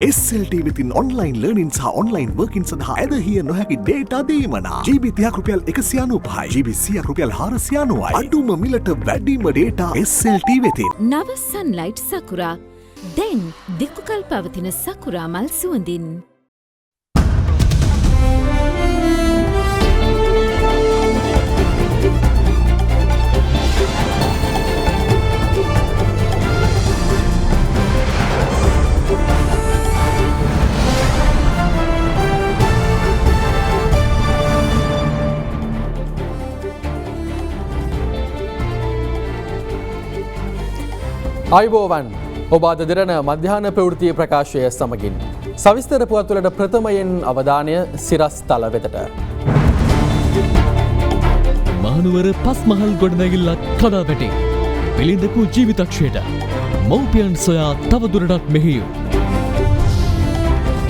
SLT within online learning සහ online working සඳහා ඇදහිය නොහැකි data දීමනා GB 30ක් රුපියල් 195යි GB 100ක් රුපියල් 490යි අඩුම මිලට වැඩිම data SLT වෙතින් නව sunlight sakura දැන් දික්කල් පවතින sakura මල් සුවඳින් අයිබෝවන් ඔබ අද දෙරණ මධ්‍යාන ප්‍රවෘත්ති ප්‍රකාශය සමගින් සවිස්තර පුවත්වලට ප්‍රථමයෙන් අවධානය සිරස්තල වෙතට. මහනුවර පස්මහල් ගොඩනැගිල්ලක් කඩා වැටේ. පිළිඳපු ජීවිතක්ෂයට මව්පියන් සොයා තවදුරටත් මෙහෙයුම්.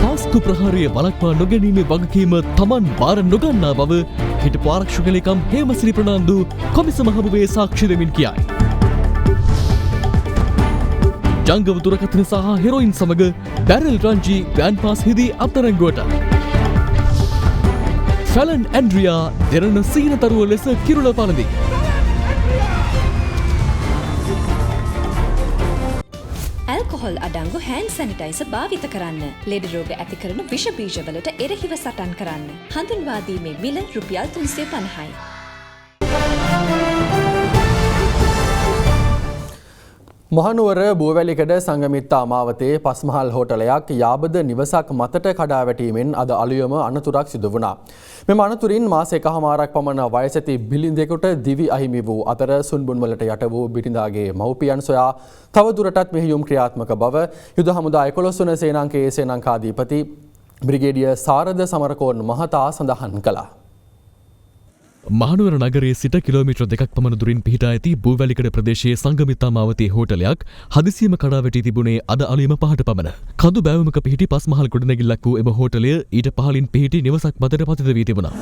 පාස්කු ප්‍රහාරය වළක්වා නොගැනීමේ වගකීම තමන් බාර නොගන්නා බව හිටපු ආරක්ෂක ලේකම් හේමසිරි ප්‍රනාන්දු කොමිසම හමුවේ සාක්ෂි දෙමින් කියයි. ජංගම දුරකථන සහ හෙරොයින් සමග බැරල් රංජි ග්‍රෑන්ඩ් පාස් හිදී අත්අඩංගුවට. ෆැලන් ඇන්ඩ්‍රියා දෙරණ සීනතරුව ලෙස කිරුළ පනදී. ඇල්කොහොල් අඩංගු හෑන්ඩ් සැනිටයිසර් භාවිත කරන්න. ලෙඩ රෝග ඇති කරනු විෂ බීජවලට එරෙහිව සටන් කරන්න. හඳුන්වා දීමේ මිල රුපියල් 350යි. මහනුවර බුවවැලිකඩ සංගමිත්තා අමාවතේ පස්මහල් හෝටලයක් යාබද නිවසක් මතට කඩා වැටීමෙන් අද අලුයම අනතුරක් සිදු වුණා. මෙම අනතුරින් මාස එකහමාරක් පමණ වයසැති බිලිඳෙකුට දිවි අහිමි වූ අතර සුන්බුන්වලට යට වූ බිරිඳාගේ මව්පියන් සොයා තවදුරටත් මෙහෙයුම් ක්‍රියාත්මක බව යුද හමුදා 11 වන සේනාංකයේ සේනාංකාධිපති බ්‍රිගේඩියර් සාරද සමරකෝන් මහතා සඳහන් කළා. මහනුවර නගරයේ සිට කිලෝමීටර් 2ක් පමණ දුරින් පිහිටා ඇති බූවැලිකඩ ප්‍රදේශයේ සංගමිත්තා මාවතේ හෝටලයක් හදිසියම කඩා වැටී තිබුණේ අද අලුයම 5ට පමණ. කඳු බෑවුමක පිහිටි පස්මහල් ගොඩනැගිල්ලක් වූ එම හෝටලය ඊට පහළින් පිහිටි නිවසක් මතට පතිත වී තිබුණා.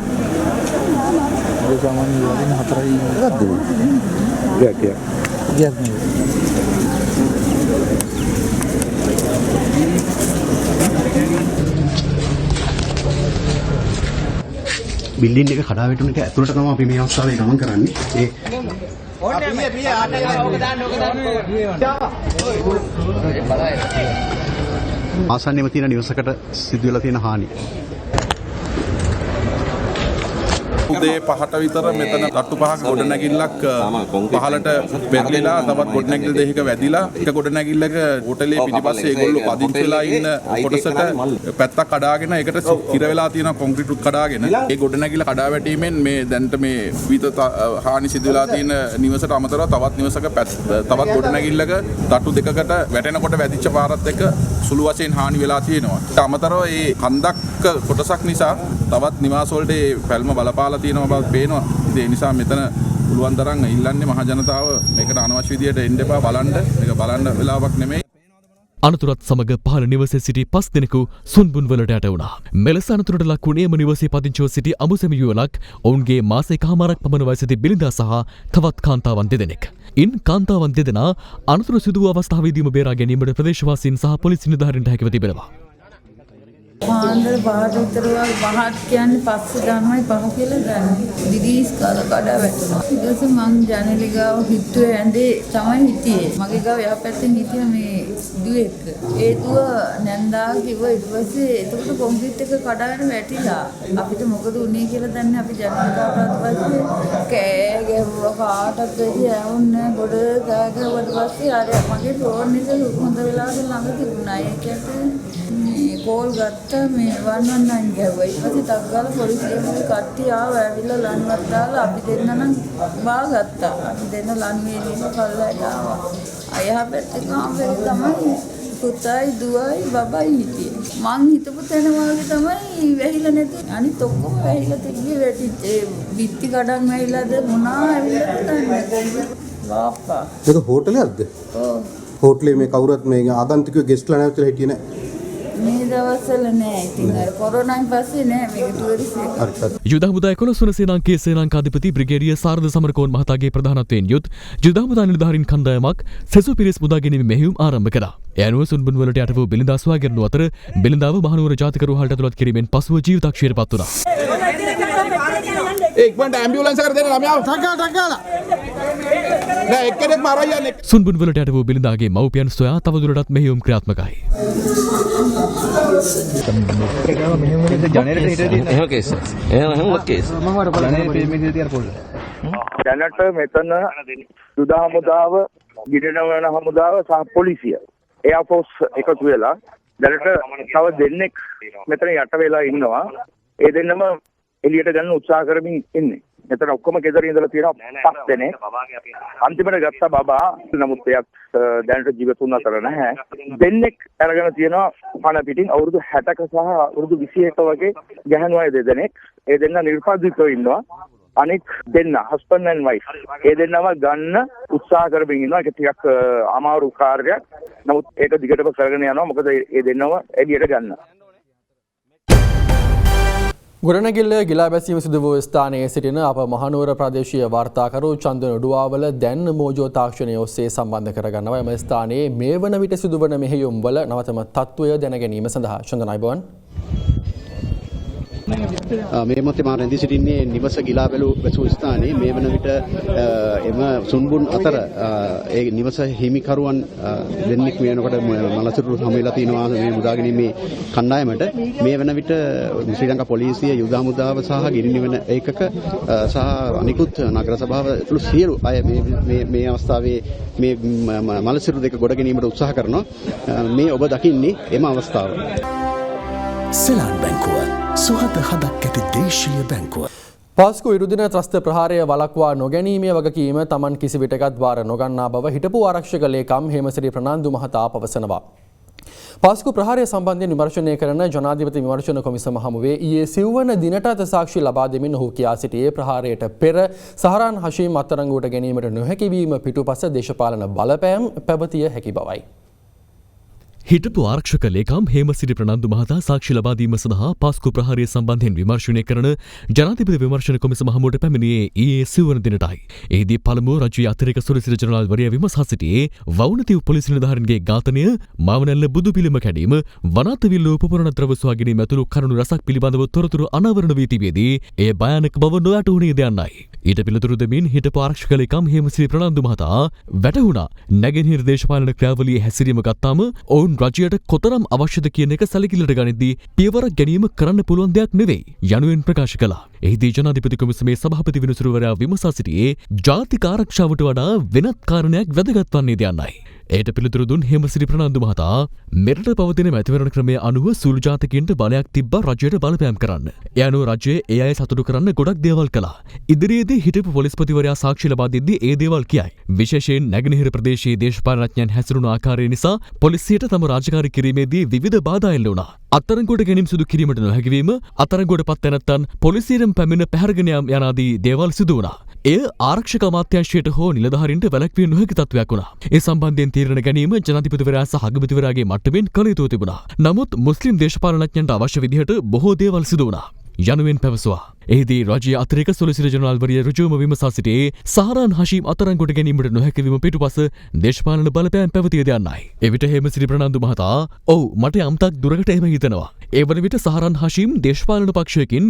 බිල්ඩින් එක කඩා වැටුණ එක ඇතුළට තමයි අපි මේ අවස්ථාවේ ගමන් කරන්නේ. ආසන්නයේම තියෙන නිවසකට සිදු වෙලා තියෙන හානිය. උදේ 5ට විතර මෙතන තට්ටු පහක ගොඩනැගිල්ලක් පහලට පෙරලිලා තවත් ගොඩනැගිල්ල දෙකක වැදිලා එක ගොඩනැගිල්ලක හෝටලේ පිටිපස්සේ ඒගොල්ලෝ පදිංචි වෙලා ඉන්න කොටසට පැත්තක් කඩාගෙන ඒකට හිර වෙලා තියෙන කොන්ක්‍රීට් කඩාගෙන ඒ ගොඩනැගිල්ල කඩා වැටීමෙන් මේ දැන්ට මේ විවිධ හානි සිදු වෙලා තියෙන නිවසට අමතරව තවත් නිවසක තවත් ගොඩනැගිල්ලක තට්ටු දෙකකට වැටෙනකොට වැදිච්ච පාරත් එක්ක සුළු වශයෙන් හානි වෙලා තියෙනවා. ඊට අමතරව මේ කන්දක් කොටසක් නිසා තවත් නිවාස වලට පැල්ම බලපාලා තියෙනවා බව පේනවා. ඒ නිසා මෙතන පුළුවන් තරම් ඉල්ලන්නේ මහ ජනතාව මේකට අනවශ්‍ය විදියට එන්න එපා බලන්න. මේක බලන්න වෙලාවක් නෙමෙයි. අනතුරත් සමග පහළ නිවසේ සිටි 5 දෙනෙකු සුන්බුන් වලට යට වුණා. මෙලෙස අනතුරට ලක් වුණේ එම නිවසේ පදිංචිව සිටි අමුසැමි යුවලක් ඔවුන්ගේ මාස එකහමාරක් පමණ වයසති බිරිඳා සහ තවත් කාන්තාවන් දෙදෙනෙක්. ඉන් කාන්තාවන් දෙදෙනා අනතුර සිදු වූ අවස්ථාවේදීම බේරා ගැනීමට ප්‍රදේශවාසීන් සහ පොලිසිය නිලධාරීන්ට හැකිව තිබෙනවා. පාන්දර පහට විතර වගේ පහක් කියන්නේ පස්සේ ගන්නවයි පහ කියලා ගන්න. දිදීස් කාල කඩා වැටුණා. ඊට පස්සේ මං ජනේලේ ගාව හිටුවේ ඇඳේ තමයි හිටියේ. මගේ ගාව යහපැත්තෙන් හිටියා මේ දුවෙක්. ඒ දුව නැන්දා කිව්වා ඊට පස්සේ එතකොට කොන්ක්‍රීට් එක කඩාගෙන වැටිලා. අපිට මොකද උනේ කියලා දන්නේ අපි ජනේලේ ගාවට පස්සේ කෑ ගැහුවා කාටවත් දෙවි ඇවුන්නේ ගොඩ කෑ ගැහුවට පස්සේ අර මගේ ෆෝන් එක හොඳ වෙලාවට ළඟ තිබුණා. ඒකට කෝල් ගත්තා මේ 119 ගැහුවා. ඊට පස්සේ ටක් ගාලා පොලිසියෙන් කට්ටිය ආවා ඇවිල්ලා ලන්වත් දාලා අපි දෙන්න නම් බාගත්තා. අපි දෙන්න ලන්වේ ඉන්න කල්ලාට ආවා. අයහ පැත්තේ කාමරේ තමයි පුතයි දුවයි බබයි හිටියේ. මං හිතපු තැන වාගේ තමයි වැහිලා නැති. අනිත් ඔක්කොම වැහිලා තිබ්බේ වැටිච්ච. ඒ බිත්ති කඩන් වැහිලාද මොනවා ඇවිල්ලා නැහැ. වාප්පා. ඒක හෝටලයක්ද? ඔව්. හෝටලේ මේ කවුරුත් මේ ආගන්තුකයෝ ගෙස්ට්ලා නැවතලා හිටියේ නැහැ. මේ දවස්වල නෑ. ඉතින් අර කොරෝනාවෙන් පස්සේ නෑ මේක ටුවරිස්ට් එක. යුද හමුදා 11 වන සේනාංකයේ සේනාංකාධිපති බ්‍රිගේඩියර් සාරද සමරකෝන් මහතාගේ ප්‍රධානත්වයෙන් යුත් යුද හමුදා නිලධාරීන් කණ්ඩායමක් සෙසු පිරිස් මුදා ගැනීම මෙහෙයුම් ආරම්භ කළා. ඒ අනුව සුන්බුන් වලට යට වූ බිලිඳා සොයා ගැනුණු අතර බිලිඳාව මහනුවර ජාතික රෝහලට ඇතුළත් කිරීමෙන් පසුව ජීවිතක්ෂයට පත් වුණා. ඉක්මනට ඇම්බියුලන්ස් එකට දෙන්න ළමයාව ටක්ගාලා නෑ එක්කෙනෙක් මරයි යන්නේ. සුන්බුන් වලට යට වූ බිලිඳාගේ මව්පියන් සොයා තවදුරටත් මෙහෙයුම් ක්‍රියාත්මකයි. දැනට මෙතන යුද හමුදාව, ගිඩනවන හමුදාව සහ පොලිසිය එයාෆෝස් එකතු වෙලා දැනට තව දෙන්නෙක් මෙතන යට වෙලා ඉන්නවා. ඒ දෙන්නම එළියට ගන්න උත්සාහ කරමින් ඉන්නේ. මෙතන ඔක්කොම ගෙදර ඉඳලා තියෙනවා 5 දෙනෙක්. අන්තිමට ගත්ත බබා නමුත් එයාත් දැනට ජීවතුන් අතර නැහැ. දෙන්නෙක් අරගෙන තියෙනවා පණ පිටින් අවුරුදු 60ක සහ අවුරුදු 21ක වගේ ගැහැණු අය දෙදෙනෙක්. ඒ දෙන්න නිර්පාදිතව ඉන්නවා. අනෙක් දෙන්න හස්බන්ඩ් ඇන්ඩ් වයිෆ් ඒ දෙන්නම ගන්න උත්සාහ කරමින් ඉන්නවා. ඒක ටිකක් අමාරු කාර්යයක්. නමුත් ඒක දිගටම කරගෙන යනවා. මොකද ඒ දෙන්නම එළියට ගන්න. ගොඩනැගිල්ල ගිලා බැසීම සිදු වූ ස්ථානයේ සිටින අප මහනුවර ප්‍රදේශීය වාර්තාකරු චන්දන උඩුවාවල දැන් මෝජෝ තාක්ෂණය ඔස්සේ සම්බන්ධ කරගන්නවා. එම ස්ථානයේ මේ වන විට සිදුවන මෙහෙයුම් වල නවතම තත්ත්වය දැන ගැනීම සඳහා චන්දන අයිබෝන්. මේ මොහොතේ මා රැඳී සිටින්නේ නිවස ගිලා බැසූ ස්ථානයේ මේ වන විට එම සුන්බුන් අතර ඒ නිවස හිමිකරුවන් දෙන්නෙක් වෙනකොට මලසිරු හමු වෙලා තිනවා මේ මුදාගැනීමේ කණ්ඩායමට. මේ වන විට ශ්‍රී ලංකා පොලිසිය, යුද හමුදාව සහ ගිනිනිවන ඒකක සහ අනිකුත් නගර සභාව ඇතුළු සියලු අය මේ අවස්ථාවේ මේ මලසිරු දෙක ගොඩ ගැනීමට උත්සාහ කරනවා. මේ ඔබ දකින්නේ එම අවස්ථාව. සෙලාන් බැංකුව සුහද හදක් ඇති දේශීය බැංකුව. පාස්කු ඉරුදින ත්‍රස්ත ප්‍රහාරය වළක්වා නොගැනීමේ වගකීම තමන් කිසි විටකත් වාර නොගන්නා බව හිටපු ආරක්ෂක ලේකම් හේමසිරි ප්‍රනාන්දු මහතා පවසනවා. පාස්කු ප්‍රහාරය සම්බන්ධයෙන් විමර්ශනය කරන ජනාධිපති විමර්ශන කොමිසම හමුවේ ඊයේ සිව්වන දිනටත් සාක්ෂි ලබා දෙමින් ඔහු කියා සිටියේ ප්‍රහාරයට පෙර සහරාන් හෂීම් අත්අඩංගුවට ගැනීමට නොහැකි වීම පිටුපස දේශපාලන බලපෑම් පැවතිය හැකි බවයි. හිටපු ආරක්ෂක ලේකම් හේමසිරි ප්‍රනන්දු මහතා සාක්ෂි ලබා දීම සඳහා පාස්කු ප්‍රහාරය සම්බන්ධයෙන් විමර්ශනය කරන ජනාධිපති විමර්ශන කොමිසම හමුවට පැමිණියේ ඊයේ සිව්වන දිනටයි. එහිදී පළමුව රජයේ අතිරේක සොලිසිටර් ජනරාල්වරියා විමසා සිටියේ වවුනතිව් පොලිස් නිලධාරීන්ගේ ඝාතනය, මාවනැල්ල බුදු පිළිම කැඩීම, වනාත විල්ල උපකරණ ද්‍රව්‍ය සොයා ගැනීම ඇතුළු කරුණු රසක් පිළිබඳව තොරතුරු අනාවරණ වී තිබියදී එය භයානක බව නොවැටහුණේ යන්නයි. ඊට පිළිතුරු දෙමින් හිටපු ආරක්ෂක ලේකම් හේමසිරි ප්‍රනන්දු මහතා වැටහුණා නැගෙනහිර දේශපාලන ක්‍රියාවලියේ හැසිරීම ගත්තාම ඔවුන් රජයට කොතරම් අවශ්‍යද කියන එක සැලකිල්ලට ගනිද්දී පියවරක් ගැනීම කරන්න පුළුවන් දෙයක් නෙවෙයි යනුවෙන් ප්‍රකාශ කළා. එහිදී ජනාධිපති කොමිසමේ සභාපති විනිසුරුවරයා විමසා සිටියේ ජාතික ආරක්ෂාවට වඩා වෙනත් කාරණයක් වැදගත් වන්නේද යන්නයි. එයට පිළිතුරු දුන් හේමසිරි ප්‍රනන්දු මහතා මෙරට පවතින මැතිවරණ ක්‍රමය අනුව සුළු ජාතිකයන්ට බලයක් තිබ්බා රජයට බලපෑම් කරන්න. ඒ අනුව රජය ඒ අය සතුටු කරන්න ගොඩක් දේවල් කළා. ඉදිරියේදී හිටපු පොලිස්පතිවරයා සාක්ෂි ලබා දෙද්දී ඒ දේවල් කියයි. විශේෂයෙන් නැගෙනහිර ප්‍රදේශයේ දේශපාලනඥයන් හැසිරුණු ආකාරය නිසා පොලිසියට තම රාජකාරී කිරීමේදී විවිධ බාධා එල්ල වුණා. අත්අඩංගුවට ගැනීම සිදු කිරීමට නොහැකි වීම, අත්අඩංගුවට පත් නැත්නම් පොලිසියෙන් පැමිණ පැහැරගෙන යාම යනාදී දේවල් සිදු වුණා. එය ආරක්ෂක අමාත්‍යාංශයට හෝ නිලධාරීන්ට වැළැක්විය නොහැකි තත්ත්වයක් වුණා. ඒ සම්බන්ධයෙන් තීරණ ගැනීම ජනාධිපතිවරයා සහ අගමැතිවරයාගේ මට්ටමින් කළ යුතු තිබුණා. නමුත් මුස්ලිම් දේශපාලනඥයන්ට අවශ්‍ය විදිහට බොහෝ දේවල් සිදු වුණා යනුවෙන් පැවසුවා. එහිදී රජයේ අතිරේක සොලිසිටර් ජනරාල්වරිය ඍජුවම විමසා සිටියේ සහරාන් හෂීම් අත්අඩංගුවට ගැනීමට නොහැකි වීම පිටුපස දේශපාලන බලපෑම් පැවතියද යන්නයි. එවිට හේමසිරි ප්‍රනන්දු මහතා "ඔව් මට යම්තාක් දුරකට එහෙම හිතෙනවා. ඒ වන විට සහරාන් හෂීම් දේශපාලන පක්ෂයකින්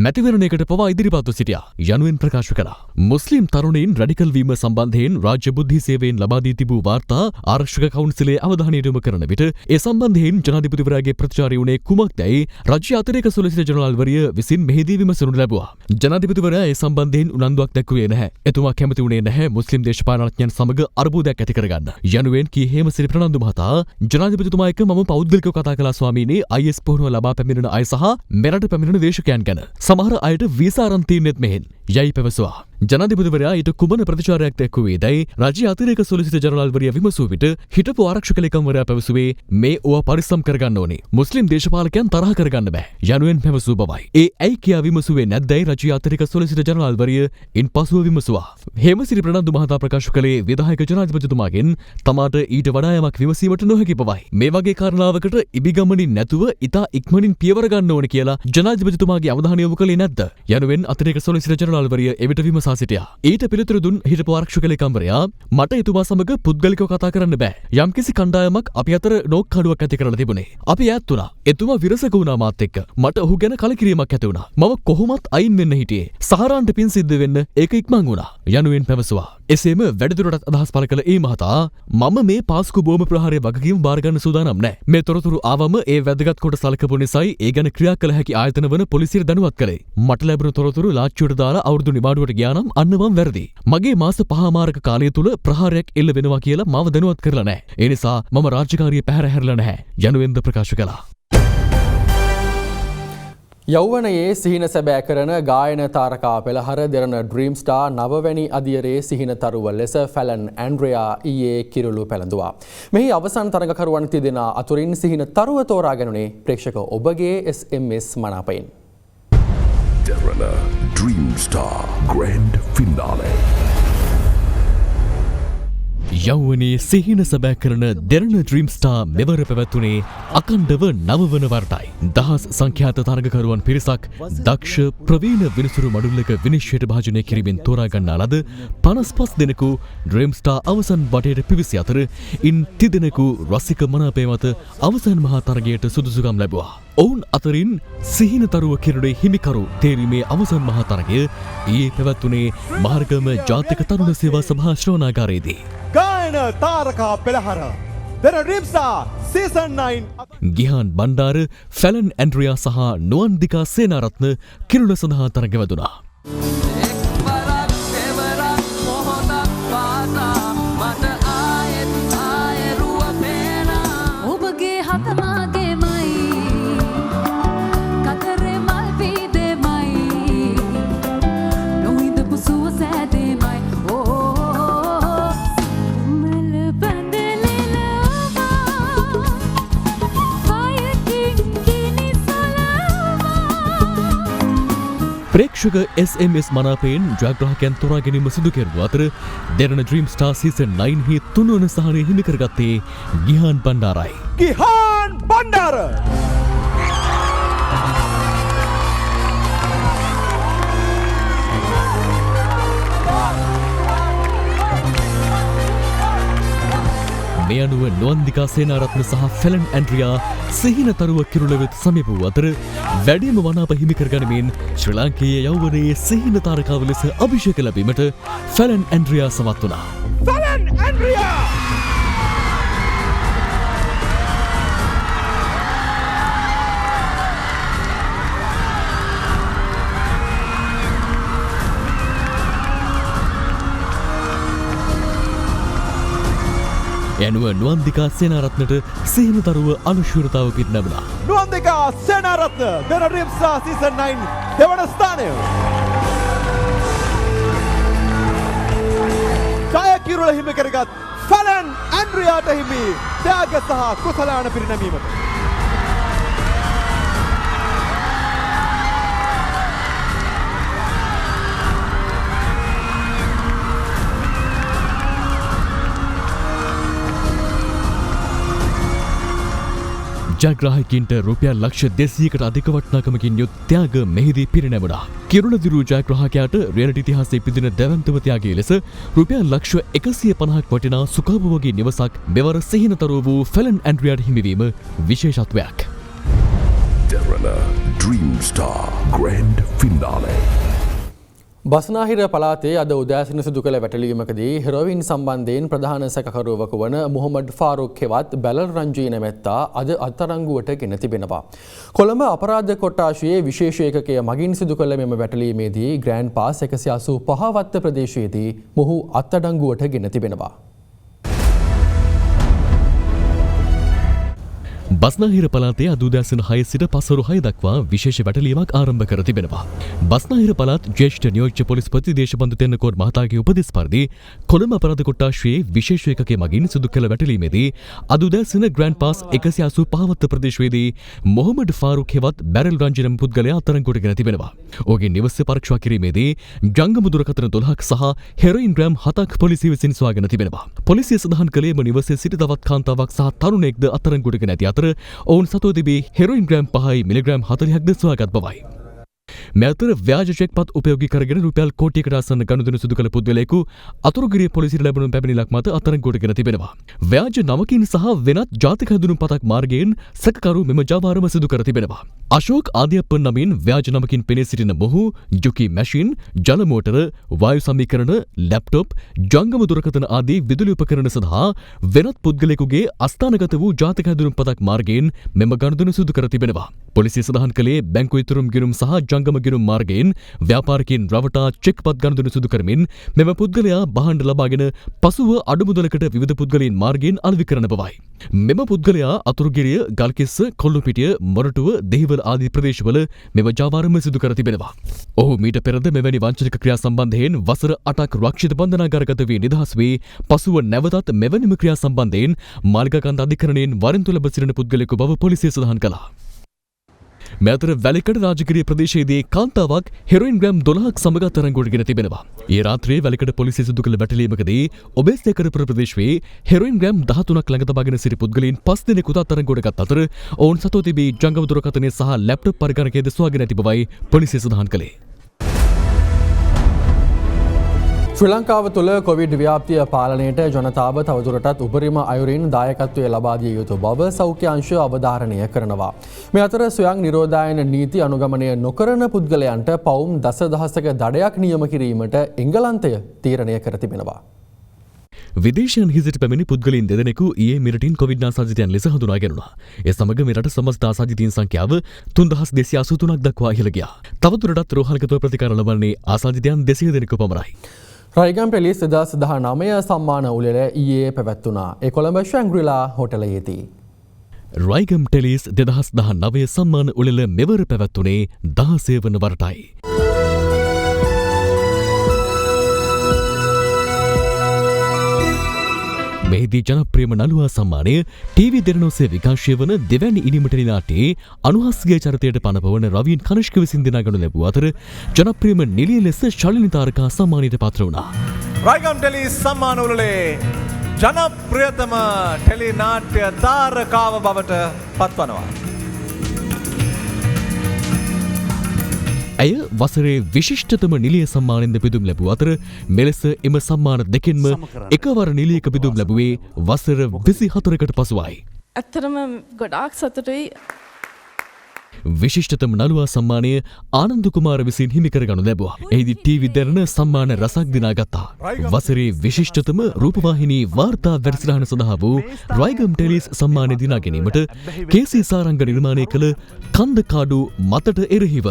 මැතිවරණයකට පවා ඉදිරිපත්ව සිටියා" යනුවෙන් ප්‍රකාශ කළා. මුස්ලිම් තරුණයින් රැඩිකල් වීම සම්බන්ධයෙන් රාජ්‍ය බුද්ධි සේවයෙන් ලබා දී තිබූ වාර්තා ආරක්ෂක කවුන්සිලේ අවධානය යොමු කරන විට ඒ සම්බන්ධයෙන් ජනාධිපතිවරයාගේ ප්‍රතිචාරය වුණේ කුමක්දයි රාජ්‍ය අතිරේක සොලිසිටර් ජනරාල්වරිය විසින් මෙහිදී විමසනු ලැබුවා. ජනාධිපතිවරයා ඒ සම්බන්ධයෙන් උනන්දුවක් දැක්වුවේ නැහැ. එතුමා කැමති වුණේ නැහැ මුස්ලිම් දේශපාලනඥයන් සමග අර්බුදයක් ඇති කරගන්න යනුවෙන් කී හේමසිරි ප්‍රනන්දු මහතා ජනාධිපතිතුමා එක්ක මම පෞද්ගලිකව කතා කළා ස්වාමීනි. IS පුහුණුව ලබා පැමිණෙන අය සහ මෙරට පැමිණෙන දේශකයන් ගැන සමහර අයට වීසා අරන් තියන්නෙත් මෙහෙන් යයි පැවසුවා. ජනාධිපතිවරයා ඊට කුමන ප්‍රතිචාරයක් දැක්වුවේදයි රජයේ අතිරේක සොලිසිටර් ජනරාල්වරිය විමසූ විට හිටපු ආරක්ෂක ලේකම්වරයා පැවසුවේ මේ ඕවා පරිස්සම් කරගන්න ඕනේ. මුස්ලිම් දේශපාලකයන් තරහ කරගන්න බෑ යනුවෙන් පැවසූ බවයි. ඒ ඇයි කියා විමසුවේ නැද්දයි රජයේ අතිරේක සොලිසිටර් ජනරාල්වරිය ඉන්පසුව විමසුවා. හේමසිරි ප්‍රනාන්දු මහතා ප්‍රකාශ කළේ විධායක ජනාධිපතිතුමාගෙන් තමාට ඊට වඩා යමක් විමසීමට නොහැකි බවයි. මේ වගේ කාරණාවකට ඉබිගමනින් නැතුව ඉතා ඉක්මනින් පියවර ගන්න ඕනේ කියලා ජනාධිපතිතුමාගේ අවධානය යොමු කළේ නැද්ද යනුවෙන් අතිරේක සොලිසිටර් ජනරාල්වරිය එවිට විමසා සිටියා. ඊට පිළිතුරු දුන් හිටපු ආරක්ෂක ලේකම්වරයා මට එතුමා සමග පුද්ගලිකව කතා කරන්න බෑ. යම්කිසි කණ්ඩායමක් අපි අතර නෝක්කඩුවක් ඇති කරලා තිබුණේ. අපි ඈත් වුණා. එතුමා විරසක වුණා මාත් එක්ක. මට ඔහු ගැන කලකිරීමක් ඇති වුණා. මම කොහොමත් අයින් වෙන්න හිටියේ. සහරාන්ට පින් සිද්ධ වෙන්න ඒක ඉක්මන් වුණා යනුවෙන් පැවසුවා. එසේම වැඩිදුරටත් අදහස් පළ කළ ඒ මහතා මම මේ පාස්කු බෝම ප්‍රහාරය වගකීම බාර ගන්න සූදානම් නැහැ. මේ තොරතුරු ආවම ඒ වැදගත් කොට සලකපු නිසායි ඒ ගැන ක්‍රියා කළ හැකි ආයතන වන පොලිසියට දැනුවත් කළේ. මට ලැබුණු තොරතුරු ලාච්චුවට දාලා අවුරුදු නිවාඩුවට ගියා නම් අන්න මම වැරදි. මගේ මාස 5 මාරක කාලය තුල ප්‍රහාරයක් එල්ල වෙනවා කියලා මාව දැනුවත් කරලා නැහැ. ඒ නිසා මම රාජකාරිය පැහැර හැරලා නැහැ යනුවෙන්ද ප්‍රකාශ කළා. යෞවනයේ සිහින සැබෑ කරන ගායන තාරකා පෙළහර දෙරණ ඩ්‍රීම් ස්ටාර් නවවැනි අදියරේ සිහින තරුව ලෙස ෆැලන් ඇන්ඩ්‍රියා ඊයේ කිරුළු පැළඳුවා. මෙහි අවසන් තරඟකරුවන් තිදෙනා අතුරින් සිහින තරුව තෝරා ගැනුනේ ප්‍රේක්ෂක ඔබගේ SMS මනාපයෙන්. දෙරණ ඩ්‍රීම් ස්ටාර් ග්‍රෑන්ඩ් ෆිනාලේ. යෞවනයේ සිහින සැබෑ කරන දෙරණ ඩ්‍රීම් ස්ටාර් මෙවර පැවැත්වුණේ අකණ්ඩව නවවන වරටයි. දහස් සංඛ්‍යාත තරගකරුවන් පිරිසක් දක්ෂ ප්‍රවීණ විනිසුරු මඩුල්ලක විනිශ්චයට භාජනය කිරීමෙන් තෝරා ගන්නා ලද 55 දෙනෙකු ඩ්‍රීම් ස්ටාර් අවසන් වටයට පිවිසි අතර ඉන් 30 දෙනෙකු රසික මනාපය මත අවසන් මහා තරගයට සුදුසුකම් ලැබුවා. ඔවුන් අතරින් සිහින තරුව කිරුණේ හිමිකරු තේරීමේ අවසන් මහා තරගය ඊයේ පැවැත්වුණේ මහර්ගම ජාතික තරුණ සේවා සභා ශ්‍රවණාගාරයේදී. ගායන තාරකා පෙළහර Derana dream star season 9 Gihan Bandara Fallon Andrea සහ නුවන්දිකා සේනාරත්න කිරුළ සඳහා තරගවැදුණා. ප්‍රේක්ෂක SMS මනාපයෙන් ජයග්‍රාහකයන් තෝරා ගැනීම සිදු කෙරුණු අතර දෙරණ ඩ්‍රීම් ස්ටාර් සීසන් 9 හි තුන්වන ස්ථානය හිමි කරගත්තේ ගිහාන් බණ්ඩාරයි. ගිහාන් බණ්ඩාර මේ අනුව නුවන්දිකා සේනාරත්න සහ ෆැලන් ඇන්ඩ්‍රියා සිහින තරුව කිරුළ වෙත සමීප වූ අතර වැඩිම මනාප හිමි කර ගනිමින් ශ්‍රී ලාංකේය යෞවනයේ සිහින තාරකාව ලෙස අභිෂේක ලැබීමට ෆැලන් ඇන්ඩ්‍රියා සමත් වුණා. ෆැලන් ඇන්ඩ්‍රියා යනුව නුවන්දිකා සේනාරත්නට සිහින තරුව අනුශූරතාව පිරිනැමුණා. නුවන්දිකා සේනාරත්න දෙරණ ඩ්‍රීම් ස්ටාර් සීසන් 9 දෙවන ස්ථානය. ජය කිරුළ හිමි කරගත් ෆැලන් ඇන්ඩ්‍රියාට හිමි ත්‍යාග සහ කුසලාන පිරිනැමීමට. ජයග්‍රාහකයින්ට රුපියල් ලක්ෂ 200කට අධික වටිනාකමකින් යුත් ත්‍යාග මෙහිදී පිරිනැමුණා. කිරුළ දිරු ජයග්‍රාහකයාට රියලිටි ඉතිහාසයේ පිදින දැවැන්තම ත්‍යාගය ලෙස රුපියල් ලක්ෂ 150ක් වටිනා සුඛෝපභෝගී නිවසක් මෙවර සිහිනතරුව වූ ෆැලන් ඇන්ඩ්‍රියාට හිමිවීම විශේෂත්වයක්. දෙරණ ඩ්‍රීම් ස්ටාර් ග්‍රෑන්ඩ් ෆිනාලේ. බස්නාහිර පළාතේ අද උදෑසන සිදු කළ වැටලීමකදී හෙරොයින් සම්බන්ධයෙන් ප්‍රධාන සැකකරුවෙකු වන මොහොමඩ් ෆාරුක් හෙවත් බැලල් රංජී නැමැත්තා අද අත්අඩංගුවට ගෙන තිබෙනවා. කොළඹ අපරාධ කොට්ටාශයේ විශේෂ ඒකකය මගින් සිදු කළ මෙම වැටලීමේදී ග්‍රෑන්ඩ් පාස් 185 වත්ත ප්‍රදේශයේදී මොහු අත්අඩංගුවට ගෙන තිබෙනවා. බස්නාහිර පළාතේ අද උදෑසන 6 සිට පසරු 6 දක්වා විශේෂ වැටලීමක් ආරම්භ කර තිබෙනවා. බස්නාහිර පළාත් ජ්‍යෙෂ්ඨ නියෝජ්‍ය පොලිස්පති දේශබන්දු තෙන්නකෝන් මහතාගේ උපදෙස් පරිදි කොළඹ අපරාධ කොට්ටාශයේ විශේෂ ඒකකයේ මගින් සිදු කළ වැටලීමේදී අද උදෑසන ග්‍රෑන්ඩ් පාස් 185 වත්ත ප්‍රදේශයේදී මොහමඩ් ෆාරුක් හෙවත් බැරල් රංජන පුද්ගලයා අත්අඩංගුවටගෙන තිබෙනවා. ඔහුගේ නිවස පරීක්ෂා කිරීමේදී ජංගම දුරකථන 12ක් සහ හෙරොයින් ග්‍රෑම් 7ක් පොලිසිය විසින් සොයාගෙන තිබෙනවා. පොලිසිය සඳහන් කළේ එම නිවසේ සිටි තවත් කාන්තාවක් සහ තරුණයෙක්ද අත්අඩංගුවටගෙන ඇති අතර ඔවුන් සතුව තිබී හෙරොයින් ග්‍රෑම් 5යි මිලිග්‍රෑම් 40ක්ද සොයාගත් බවයි. මේ අතර ව්‍යාජ චෙක්පත් උපයෝගී කරගෙන රුපියල් කෝටියකට ආසන්න ගනුදෙනු සිදු කළ පුද්ගලයෙකු අතුරුගිරිය පොලිසියට ලැබුණු පැමිණිල්ලක් මත අත්අඩංගුවටගෙන තිබෙනවා. ව්‍යාජ නමකින් සහ වෙනත් ජාතික හැඳුනුම්පතක් මාර්ගයෙන් සැකකරු මෙම ජාවාරම සිදු කර තිබෙනවා. අශෝක් ආදියප්පන් නමින් ව්‍යාජ නමකින් පෙනී සිටින මොහු ජුකි මැෂින්, ජල මෝටර, වායු සමීකරණ, ලැප්ටොප්, ජංගම දුරකථන ආදී විදුලි උපකරණ සඳහා වෙනත් පුද්ගලයෙකුගේ අස්ථානගත වූ ජාතික හැඳුනුම්පතක් මාර්ගයෙන් මෙම ගනුදෙනු සිදු කර තිබෙනවා. පොලිසිය සඳහන් කළේ බැංකු ඉතුරුම් ගිණුම් සහ ජංගම ගිණුම් මාර්ගයෙන් ව්‍යාපාරිකයින් රවටා චෙක්පත් ගනුදෙනු සිදු කරමින් මෙම පුද්ගලයා බහඬ ලබාගෙන පසුව අඩුමුදලකට විවිධ පුද්ගලයන් මාර්ගයෙන් අලෙවි කරන බවයි. මෙම පුද්ගලයා අතුරුගිරිය, ගල්කිස්ස, කොල්ලුපිටිය, මොරටුව, දෙහිවල ආදී ප්‍රදේශවල මෙම ජාවාරම සිදු කර තිබෙනවා. ඔහු මීට පෙරද මෙවැනි වංචනික ක්‍රියා සම්බන්ධයෙන් වසර 8ක් රක්ෂිත බන්ධනාගාරගත වී නිදහස් වී පසුව නැවතත් මෙවැනිම ක්‍රියා සම්බන්ධයෙන් මාළිගකන්ද අධිකරණයෙන් වරෙන්තු ලැබ සිටින පුද්ගලයෙකු බව පොලිසිය සඳහන් කළා. මේ අතර වැලිකඩ රාජගිරිය ප්‍රදේශයේදී කාන්තාවක් හෙරොයින් ග්‍රෑම් 12ක් සමග අත්අඩංගුවටගෙන තිබෙනවා. ඊ රාත්‍රියේ වැලිකඩ පොලිසිය සිදු කළ වැටලීමකදී ඔබේස්තේකරපුර ප්‍රදේශයේ හෙරොයින් ග්‍රෑම් 13ක් ළඟ තබාගෙන සිටි පුද්ගලයන් 5 දෙනෙකුට අත්අඩංගුවට ගත් අතර ඔවුන් සතුව තිබී ජංගම දුරකථනය සහ ලැප්ටොප් පරිගණකයද සොයාගෙන ඇති බවයි පොලිසිය සඳහන් කළේ. ශ්‍රී ලංකාව තුළ කොවිඩ් ව්‍යාප්තිය පාලනයට ජනතාව තවදුරටත් උපරිම අයුරින් දායකත්වය ලබා දිය යුතු බව සෞඛ්‍ය අංශ අවධාරණය කරනවා. මේ අතර ස්වයං නිරෝධායන නීති අනුගමනය නොකරන පුද්ගලයන්ට පවුම් දසදහසක දඩයක් නියම කිරීමට එංගලන්තය තීරණය කර තිබෙනවා. විදේශයන් හිසිට පැමිණි පුද්ගලයන් දෙදෙනෙකු ඊයේ මෙරටින් කොවිඩ් ආසාදිතයන් ලෙස හඳුනා ගැනුණා. ඒ සමග මෙරට සමස්ත ආසාදිතයින් සංඛ්‍යාව 3283ක් දක්වා ඉහළ ගියා. තවදුරටත් රෝහල්ගතව ප්‍රතිකාර ලබන්නේ ආසාදිතයන් 200 දෙනෙකු පමණයි. රයිගම් පෙලිස් 2019 සම්මාන උළෙල ඊයේ පැවැත්වුණා. ඒ කොළඹ ශැංග්‍රීලා හෝටලයේදී. රයිගම් ටෙලිස් 2019 සම්මාන උළෙල මෙවර පැවැත්වුණේ 16 වන වරටයි. මෙහිදී ජනප්‍රියම නළුවා සම්මානය ටීවී දෙරණෝසේ විකාශය වන දෙවැනි ඉනිමටලි නාට්‍යයේ අනුහාස්ගේ චරිතයට පනපවන රවීන් කනිෂ්ක විසින් දිනාගනු ලැබූ අතර ජනප්‍රියම නිළිය ලෙස ශලිනි තාරකා සම්මානයට පාත්‍ර වුණා. රයිගම් ටෙලි සම්මාන උළෙලේ ජනප්‍රියතම ටෙලි නාට්‍ය තාරකාව බවට පත්වනවා. ඇය වසරේ විශිෂ්ටතම නිලිය සම්මානෙන්ද පිදුම් ලැබූ අතර මෙලෙස එම සම්මාන දෙකෙන්ම එකවර නිලියක පිදුම් ලැබුවේ වසර 24කට පසුවයි. ඇත්තරම ගොඩාක් සතුටුයි. විශිෂ්ටතම නළුවා සම්මානය ආනන්ද කුමාර විසින් හිමි කරගනු ලැබුවා. එහිදී ටීවී දෙරණ සම්මාන රසක් දිනාගත්තා. වසරේ විශිෂ්ටතම රූපවාහිනී වාර්තා වැඩසටහන සඳහා වූ රයිගම් ටෙලිස් සම්මානය දිනා ගැනීමට කේසී සාරංග නිර්මාණය කළ කන්දකාඩු මතට එරෙහිව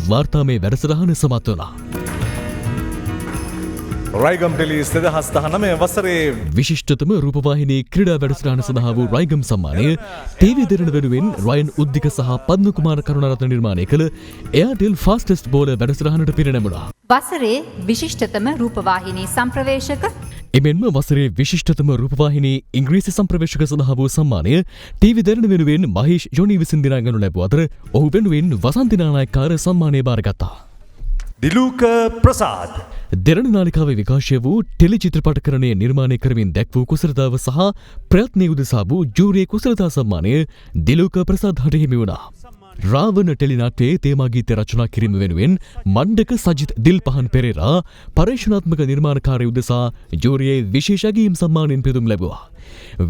වාර්තාමය වැඩසටහන සමත් වුණා. රයිගම් ටෙලිස් 2019 වසරේ විශිෂ්ටතම රූපවාහිනී ක්‍රීඩා වැඩසටහන සඳහා වූ රයිගම් සම්මානය ටීවී දෙරණ වෙනුවෙන් රයන් උද්දික සහ පද්ම කුමාර කරුණාරත්න නිර්මාණය කළ එයාටෙල් ෆාස්ටෙස්ට් බෝලර් වැඩසටහනට පිරිනැමුණා. වසරේ විශිෂ්ටතම රූපවාහිනී සම්ප්‍රවේශක එමෙන්ම වසරේ විශිෂ්ටතම රූපවාහිනී ඉංග්‍රීසි සම්ප්‍රවේශක සඳහා වූ සම්මානය ටීවී දෙරණ වෙනුවෙන් මහේෂ් ජොනි විසින් දිනාගනු ලැබුව අතර ඔහු වෙනුවෙන් වසන්ත නානායක්කාර සම්මානය බාරගත්තා. දිලූක ප්‍රසාද් දෙරණ නාලිකාවේ විකාශය වූ ටෙලි චිත්‍රපටකරණය නිර්මාණය කරමින් දැක් වූ කුසලතාව සහ ප්‍රයත්නය උදෙසා වූ ජූරියේ කුසලතා සම්මානය දිලූක ප්‍රසාද් හට හිමි වුණා. රාවණ ටෙලිනාට්‍යයේ තේමා ගීත රචනා කිරීම වෙනුවෙන් මණ්ඩක සජිත් දිල්පහන් පෙරේරා පරීක්ෂණාත්මක නිර්මාණකාරය උදෙසා ජූරියේ විශේෂ අගයීම් සම්මානයෙන් පිදුම් ලැබුවා.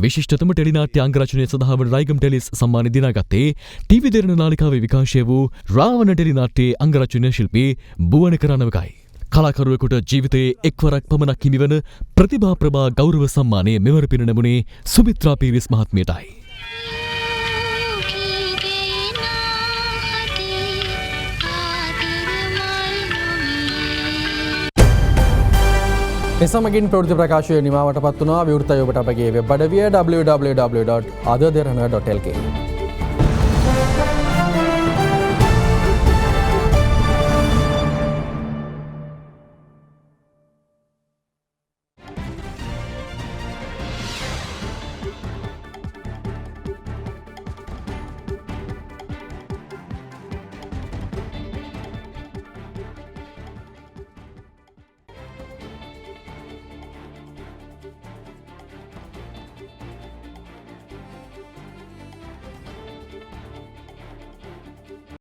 විශිෂ්ටතම ටෙලිනාට්‍ය අංගරචනය සඳහා වන රයිගම් ටෙලිස් සම්මානය දිනාගත්තේ ටීවී දෙරණ නාලිකාවේ විකාශය වූ රාවණ ටෙලිනාට්‍යයේ අංගරචනය ශිල්පී බුවනක රණවකයි. කලාකරුවෙකුට ජීවිතයේ එක්වරක් පමණක් හිමිවන ප්‍රතිභා ප්‍රභා ගෞරව සම්මානය මෙවර පිරිනැමුණේ සුමිත්‍රා පීරිස් මහත්මියටයි. එසමගින් ප්‍රවෘත්ති ප්‍රකාශය නිමාවට පත් වුණා. විවෘතයි ඔබට අපගේ වෙබ් අඩවිය www.adaderana.lk